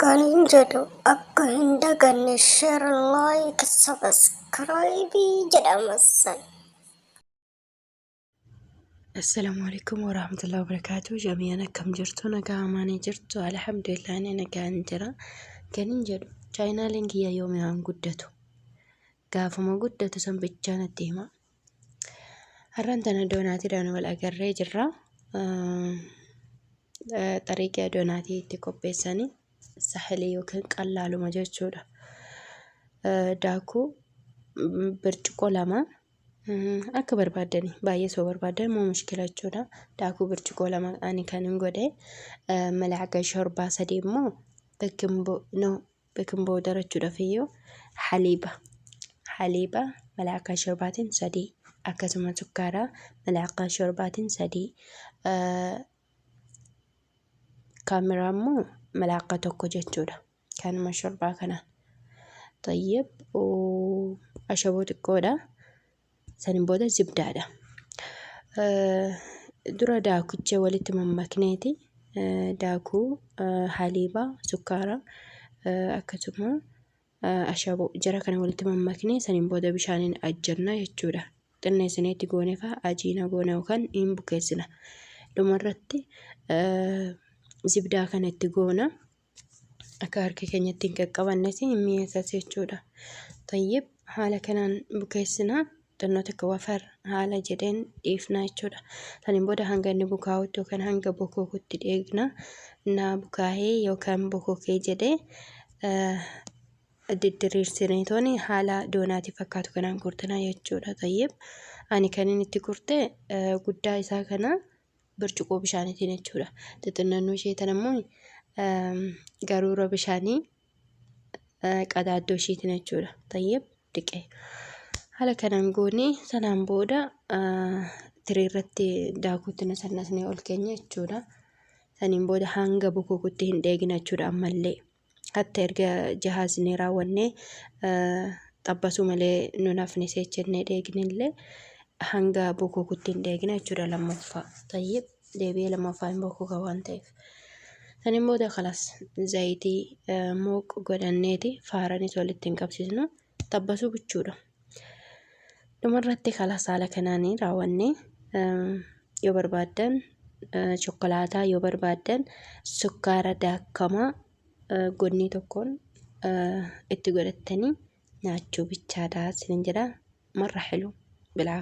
Kalian jodoh akka hindaganne share like subscribe jedha massan. السلام عليكم ورحمة الله وبركاته جميعا كم جرتو نقا ماني جرتو الحمد لله أنا نقا انجرا كان انجرو چاينا لينك يا يومي عن قدتو قافو ما قدتو سنبتشانا الديما هرانتنا دوناتي دانو والأقري جرا طريقة دوناتي تكوبيساني سحلي يوكن قلالو مجرشو داكو برچقو لما akka barbaadani baay'ee soo barbaadan moo mushkilachuudha daakuu birchikoo lama ani kan hin godhe malaaqa shorbaa sadii immoo baking powder jechuudha fiyyoo haliiba malaaqa shorbaatiin sadii akkasuma sukkaara malaaqa shorbaatiin sadii kaameraa immoo malaaqa tokko jechuudha kanuma shorbaa kana tayyib ashaboo xiqqoodha sanin booda zibdaadha dura daakucha walitti mammakneeti daakuu haliiba sukkaara akkasuma ashaboo jara kana walitti mammakne sanin booda bishaaniin ajjarna jechuudha xinneessineetti goonefa ajiina goone yookaan hin bukeessina dhumarratti zibdaa kanatti goona akka harka keenyatti hin qaqqabannes hin mi'eessas jechuudha tayyib haala kanaan bukeessina xannoo takka wafar haala jedheen dhiifna jechuudha sanin booda hanga inni bukaa'utti yookaan hanga bokookutti dheegna na bukaa'ee yookaan bokookee jedhee didiriirsineetooni haala doonaati fakkaatu kanaan kurtanaa jechuudha tayyib ani kan inni itti kurte guddaa isaa kana bircuqoo bishaanitiin jechuudha xixinnannoo ishee tan immoo garuura bishaanii qadaaddoo isheetiin jechuudha tayyib dhiqee haala kanaan goone sanaan booda tiriirratti daakuutti nasannasnee ol keenya jechuudha saniin booda hanga bokookutti hin dheegina jechuudha ammallee hatta erga jahaaznee raawwannee xabbasuu malee nun hafne seechennee dheegnillee hanga bokookutti hin dheegina jechuudha lammaffaa tayyib deebi'ee lammaffaa hin bokooka waan ta'eef saniin booda khalas zayitii mooq godhanneeti faaranis walitti hin qabsisnu xabbasuu bichuudha dhumarratti khalas haala kanaanii raawwannee yoo barbaadan chokkolaataa yoo barbaadan sukkaara daakamaa godnii tokkoon itti godhattanii nyaachuu bichaadha sinin jedha marra xilu bilaa